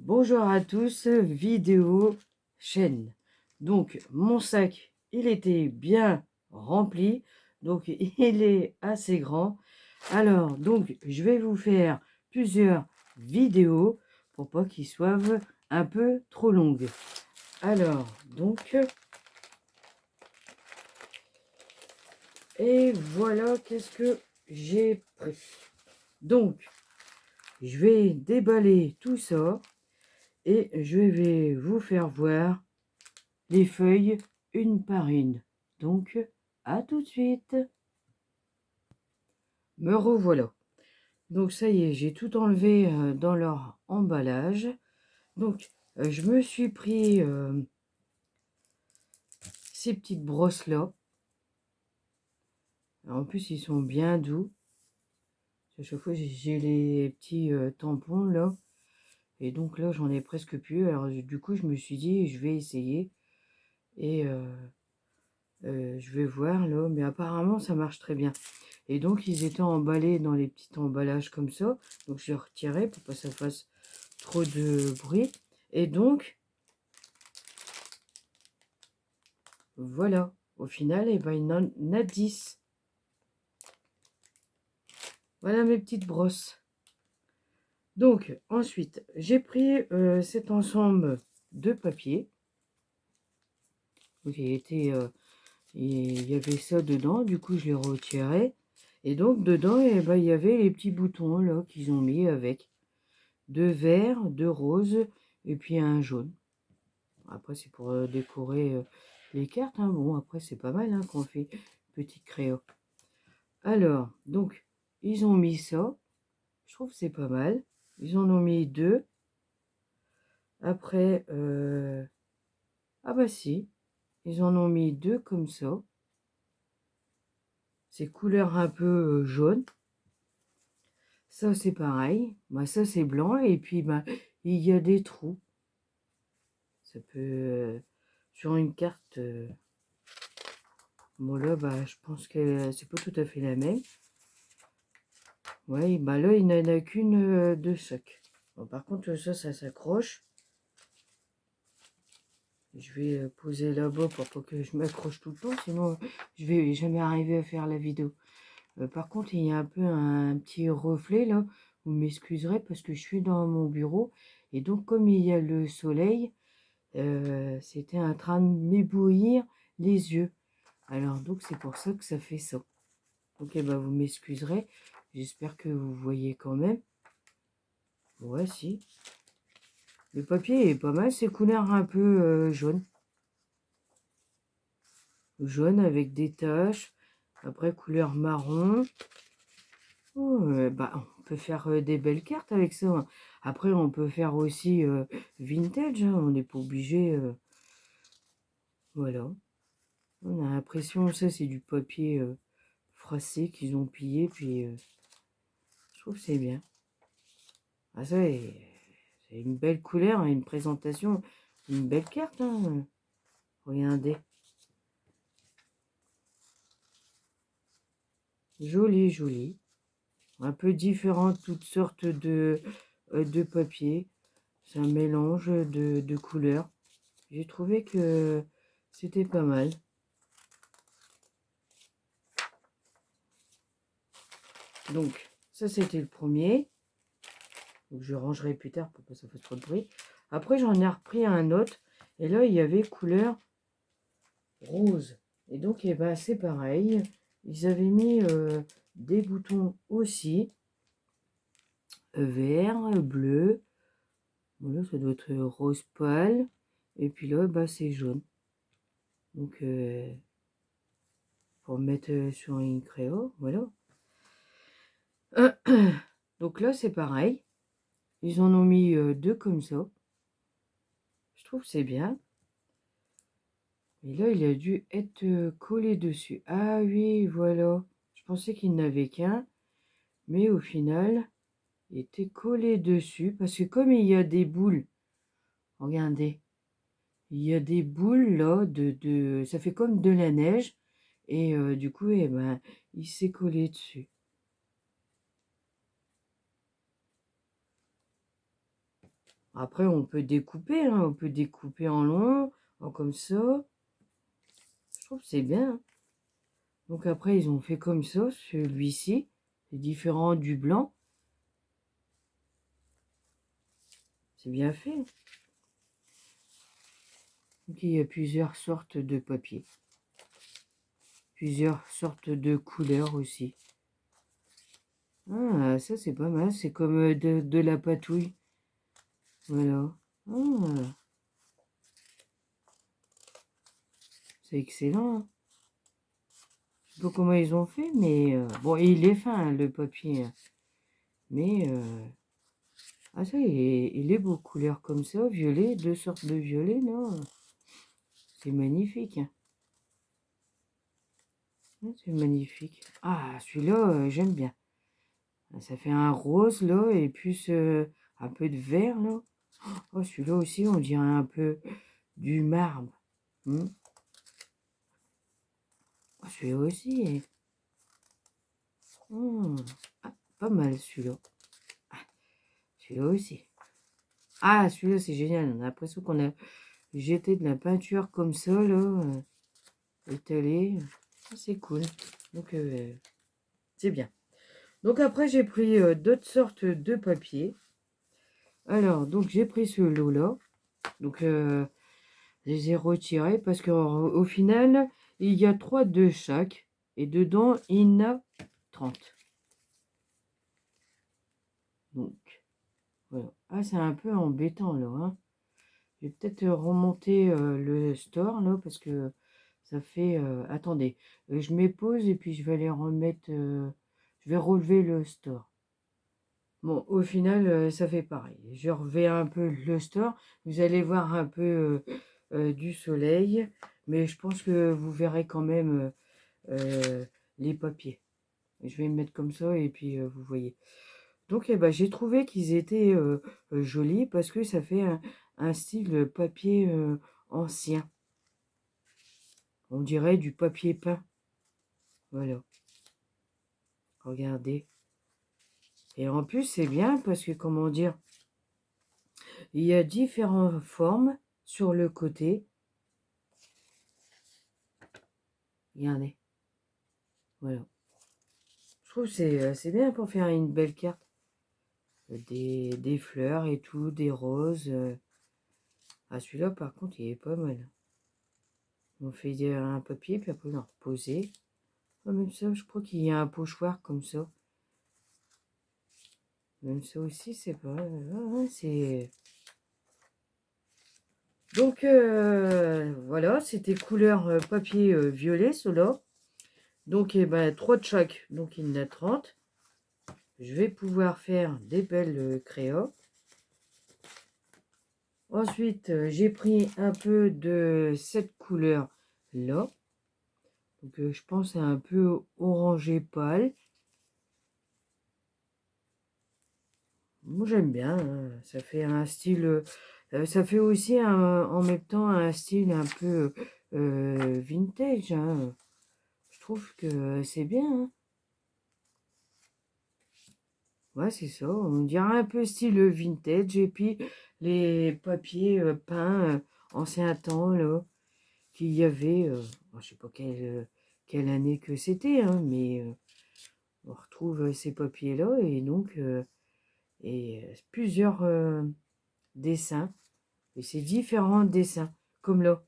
Bonjour à tous, vidéo chaîne. Donc mon sac, il était bien rempli, donc il est assez grand. Alors donc je vais vous faire plusieurs vidéos pour pas qu'ils soient un peu trop longues. Alors donc et voilà qu'est-ce que j'ai pris. Donc je vais déballer tout ça et je vais vous faire voir les feuilles une par une. Donc, à tout de suite. Me revoilà. Donc, ça y est, j'ai tout enlevé dans leur emballage. Donc, je me suis pris ces petites brosses-là. En plus, ils sont bien doux. À chaque fois, j'ai les petits tampons là. Et donc là, j'en ai presque plus. Alors, du coup, je me suis dit, je vais essayer. Et je vais voir là. Mais apparemment, ça marche très bien. Et donc, ils étaient emballés dans les petits emballages comme ça. Donc, je les retirais pour pas que ça fasse trop de bruit. Et donc, voilà. Au final, eh ben, il y en a 10. Voilà mes petites brosses. Donc, ensuite, j'ai pris cet ensemble de papier. Donc, il y avait ça dedans. Du coup, je l'ai retiré. Et donc, dedans, eh ben, il y avait les petits boutons là qu'ils ont mis avec. Deux verts, deux roses et puis un jaune. Après, c'est pour décorer les cartes. Hein. Bon, après, c'est pas mal hein, qu'on fait petit crayon. Alors, donc, ils ont mis ça. Je trouve que c'est pas mal. Ils en ont mis deux. Après, ah bah si, ils en ont mis deux comme ça. C'est couleur un peu jaune. Ça, c'est pareil. Bah, ça, c'est blanc. Et puis, bah, il y a des trous. Ça peut... sur une carte... bon, là, bah, je pense que c'est pas tout à fait la même. Oui, bah là, il n'en a qu'une de chaque. Bon, par contre, ça s'accroche. Je vais poser là-bas pour pas que je m'accroche tout le temps, sinon je vais jamais arriver à faire la vidéo. Par contre, il y a un peu un petit reflet là. Vous m'excuserez parce que je suis dans mon bureau. Et donc, comme il y a le soleil, c'était en train de m'éblouir les yeux. Alors, donc, c'est pour ça que ça fait ça. Ok, bah vous m'excuserez. J'espère que vous voyez quand même. Ouais, si. Le papier est pas mal, c'est couleur un peu jaune. Jaune avec des taches. Après, couleur marron. Oh, bah, on peut faire des belles cartes avec ça. Hein. Après, on peut faire aussi vintage. Hein. On n'est pas obligé. Voilà. On a l'impression, ça, c'est du papier froissé qu'ils ont pillé. Puis, je trouve que c'est bien. Ah, ça, c'est une belle couleur, hein, une présentation, une belle carte. Hein. Regardez. Joli, joli. Un peu différent, toutes sortes de papier. C'est un mélange de couleurs. J'ai trouvé que c'était pas mal. Donc, ça c'était le premier. Donc, je rangerai plus tard pour que ça fasse trop de bruit. Après, j'en ai repris un autre. Et là, il y avait couleur rose. Et donc, eh ben, c'est pareil. Ils avaient mis des boutons aussi. Vert, bleu. Voilà, ça doit être rose pâle. Et puis là, bah, c'est jaune. Donc, pour mettre sur une crayon, voilà. Donc là, c'est pareil. Ils en ont mis deux comme ça. Je trouve que c'est bien. Et là, il a dû être collé dessus. Ah oui, voilà. Je pensais qu'il n'avait qu'un. Mais au final, il était collé dessus. Parce que comme il y a des boules, regardez. Il y a des boules là, ça fait comme de la neige. Et du coup, eh ben, il s'est collé dessus. Après, on peut découper, hein, on peut découper en long, comme ça. Je trouve que c'est bien, hein. Donc après, ils ont fait comme ça, celui-ci. C'est différent du blanc. C'est bien fait. Donc il y a plusieurs sortes de papier. Plusieurs sortes de couleurs aussi. Ah, ça c'est pas mal. C'est comme de la patouille. Voilà. Ah, c'est excellent, hein. Je sais pas comment ils ont fait, mais bon, et il est fin, hein, le papier, hein. Mais ah ça, il est beau, couleur comme ça, violet, deux sortes de violet, non? C'est magnifique, hein. C'est magnifique. Ah, celui-là, j'aime bien. Ça fait un rose, là, et plus un peu de vert, là. Oh, celui-là aussi, on dirait un peu du marbre. Hmm. Oh, celui-là aussi. Hmm. Ah, pas mal, celui-là. Ah, celui-là aussi. Ah, celui-là, c'est génial. On a l'impression qu'on a jeté de la peinture comme ça, là, étalée. Ah, c'est cool. Donc, c'est bien. Donc, après, j'ai pris d'autres sortes de papier. Alors, donc, j'ai pris ce lot-là. Donc, je les ai retirés parce qu'au final, il y a 3 de chaque. Et dedans, il y en a 30. Donc, voilà. Ah, c'est un peu embêtant, là, hein. Je vais peut-être remonter le store, là, parce que ça fait... attendez, je mets pause et puis je vais aller remettre... je vais relever le store. Bon, au final, ça fait pareil. Je refais un peu le store. Vous allez voir un peu du soleil. Mais je pense que vous verrez quand même les papiers. Je vais me mettre comme ça et puis vous voyez. Donc, eh ben, j'ai trouvé qu'ils étaient jolis parce que ça fait un style papier ancien. On dirait du papier peint. Voilà. Regardez. Et en plus, c'est bien parce que, comment dire, il y a différentes formes sur le côté. Regardez. Voilà. Je trouve que c'est bien pour faire une belle carte. Des fleurs et tout, des roses. Ah, celui-là, par contre, il est pas mal. On fait un papier, puis après on a reposé. Ah, même ça, je crois qu'il y a un pochoir comme ça. Même ça aussi, c'est pas... c'est... Donc, voilà, c'était couleur papier violet, ceux-là. Donc, eh ben, 3 de chaque, donc il y en a 30. Je vais pouvoir faire des belles créas. Ensuite, j'ai pris un peu de cette couleur-là. Donc, je pense à un peu orangé pâle. Moi, j'aime bien, hein. Ça fait un style... ça fait aussi en même temps un style un peu vintage, hein. Je trouve que c'est bien, hein. Ouais, c'est ça. On dirait un peu style vintage. Et puis, les papiers peints ancien temps, là, qu'il y avait. Bon, je sais pas quelle année que c'était, hein, mais on retrouve ces papiers-là. Et donc, plusieurs dessins. Et c'est différents dessins, comme là.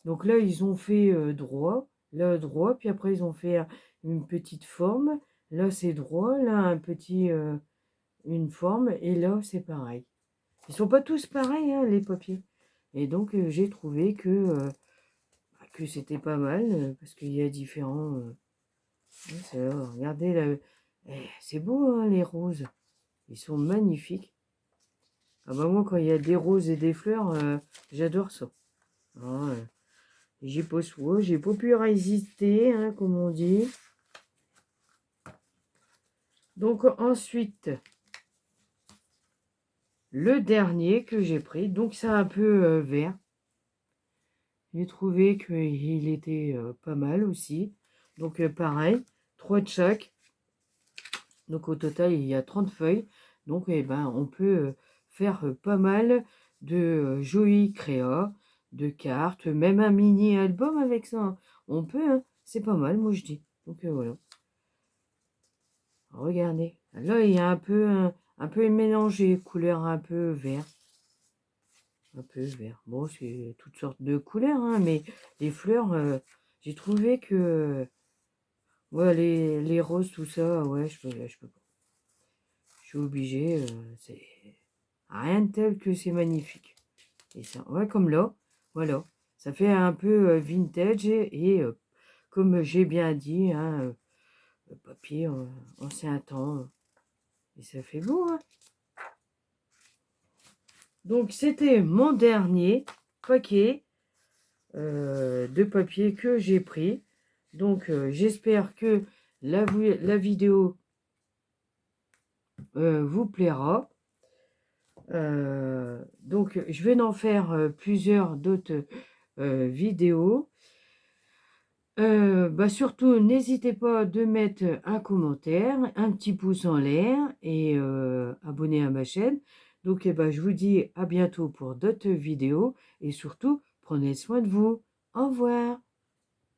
Donc là, ils ont fait droit, là droit, puis après ils ont fait une petite forme. Là, c'est droit, là, une forme, et là, c'est pareil. Ils sont pas tous pareils, hein, les papiers. Et donc, j'ai trouvé que c'était pas mal, parce qu'il y a différents... regardez, là, c'est beau, hein, les roses. Ils sont magnifiques. Ah bah moi, quand il y a des roses et des fleurs, j'adore ça. Ah, j'ai pas pu résister, hein, comme on dit. Donc ensuite, le dernier que j'ai pris, donc c'est un peu vert. J'ai trouvé qu'il était pas mal aussi. Donc pareil, 3 de chaque. Donc au total, il y a 30 feuilles. Donc eh ben, on peut faire pas mal de jolis créas, de cartes, même un mini album avec ça, hein. On peut, hein, c'est pas mal, moi je dis. Donc voilà. Regardez, là il y a un peu mélangé, couleur un peu vert. Un peu vert. Bon, c'est toutes sortes de couleurs, hein, mais les fleurs, j'ai trouvé que ouais, les roses, tout ça, ouais, je peux pas. Je suis obligé, c'est rien de tel que c'est magnifique. Et ça, ouais, comme là, voilà. Ça fait un peu vintage comme j'ai bien dit, hein, papier ancien temps. Et ça fait beau, hein. Donc, c'était mon dernier paquet de papier que j'ai pris. Donc, j'espère que la vidéo vous plaira. Donc, je vais en faire plusieurs d'autres vidéos. Bah surtout, n'hésitez pas de mettre un commentaire, un petit pouce en l'air et abonner à ma chaîne. Donc, eh ben, je vous dis à bientôt pour d'autres vidéos et surtout, prenez soin de vous. Au revoir.